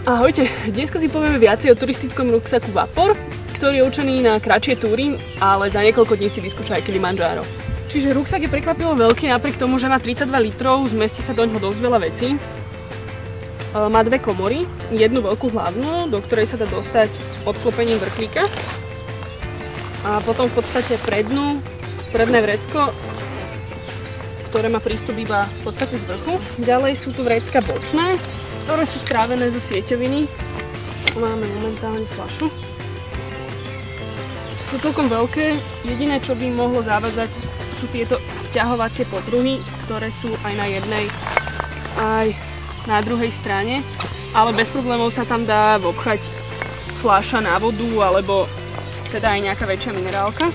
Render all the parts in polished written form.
Ahojte, dneska si povieme viacej o turistickom ruksaku Vapor, ktorý je určený na kratšie túry, ale za niekoľko dní si vyskúša aj Kilimanjaro. Čiže ruksak je prekvapivo veľký, napriek tomu, že má 32 litrov, zmestí sa doňho dosť veľa vecí. Má dve komory, jednu veľkú hlavnú, do ktorej sa dá dostať odklopením vrchlíka. A potom v podstate predné vrecko, ktoré má prístup iba v podstate z vrchu. Ďalej sú tu vrecka bočné, ktoré sú strávené zo sieťoviny. Máme momentálne fľašu. Sú celkom veľké. Jediné, čo by mohlo zavadzať, sú tieto sťahovacie podruhy, ktoré sú aj na jednej, aj na druhej strane. Ale bez problémov sa tam dá vopchať fľaša na vodu, alebo teda aj nejaká väčšia minerálka.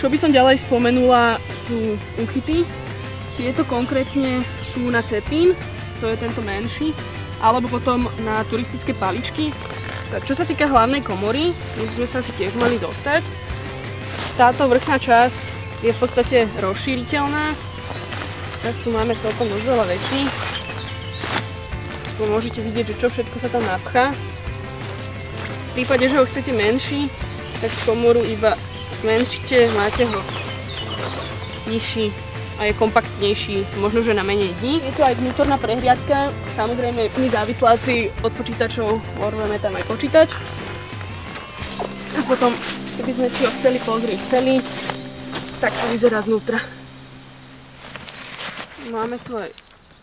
Čo by som ďalej spomenula, sú uchyty. Tieto konkrétne sú na cepín, to je tento menší, alebo potom na turistické paličky. Tak čo sa týka hlavnej komory, my sme sa si tiež mali dostať. Táto vrchná časť je v podstate rozšíriteľná. Teraz tu máme celkom dosť veľa vecí. Tu môžete vidieť, že čo všetko sa tam napchá. V prípade, že ho chcete menší, tak komoru iba zmenšite, máte ho nižší a je kompaktnejší, možno že na menej dní. Je tu aj vnútorná prehliadka, samozrejme my závisláci od počítačov urveme tam aj počítač. A potom, keby sme si ho chceli pozrieť celý, tak to vyzerá znútra. Máme tu aj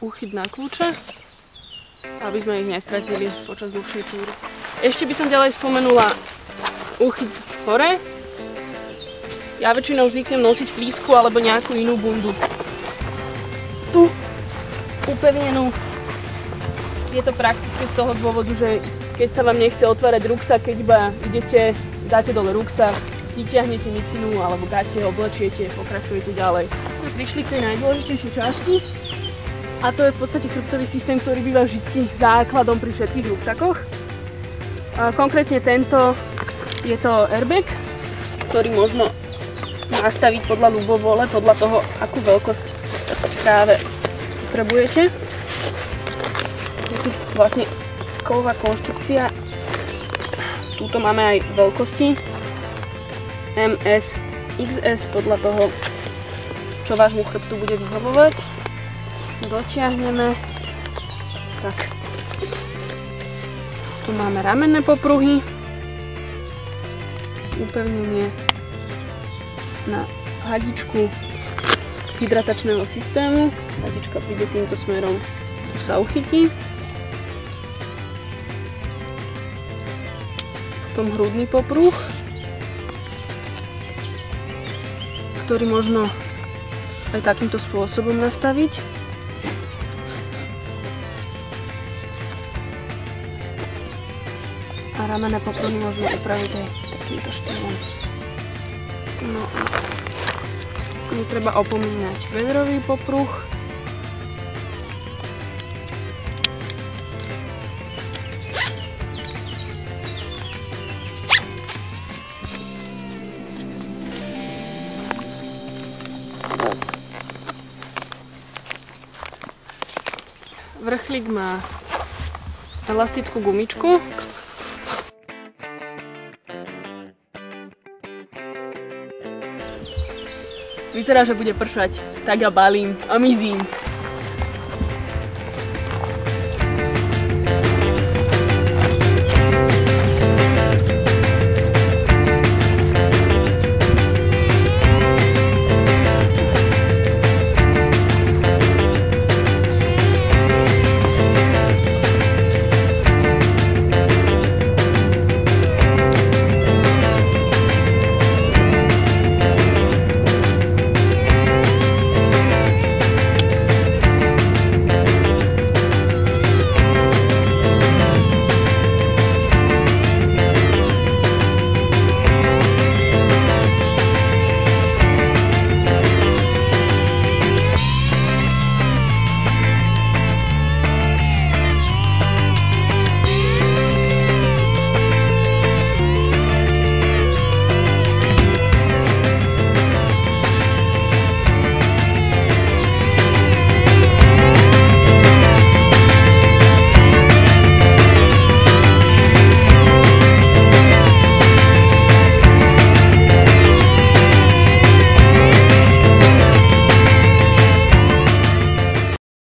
úchyt na kľúče, aby sme ich nestratili počas dlhšej túry. Ešte by som ďalej spomenula úchyt hore. Ja väčšinou zvyknem nosiť flísku alebo nejakú inú bundu. Tu upevnenú. Je to praktické z toho dôvodu, že keď sa vám nechce otvárať ruksak, keď iba idete, dáte dole ruksak, vyťahnete mikinu alebo gate, oblečiete, pokračujete ďalej. Prišli k tej najdôležitejšej časti a to je v podstate chrbtový systém, ktorý býva vždy základom pri všetkých ruksakoch. Konkrétne tento je to airbag, ktorý možno nastaviť podľa ľubovole, podľa toho, akú veľkosť práve potrebujete. Je tu vlastne kovová konštrukcia. Tuto máme aj veľkosti MS, XS podľa toho, čo vášmu chrbtu bude vyhovovať. Dotiahneme. Tak. Tu máme ramenné popruhy. Upevnenie na hadičku hydratačného systému. Hadička príde týmto smerom, tu sa uchytí. Potom hrudný popruh, ktorý možno aj takýmto spôsobom nastaviť. A ramenné popruhy možno upraviť aj takýmto štýlom. No a netreba opomínať bedrový popruh. Vrchlík má elastickú gumičku. Vyzerá, že bude pršať, tak ja balím a mizím.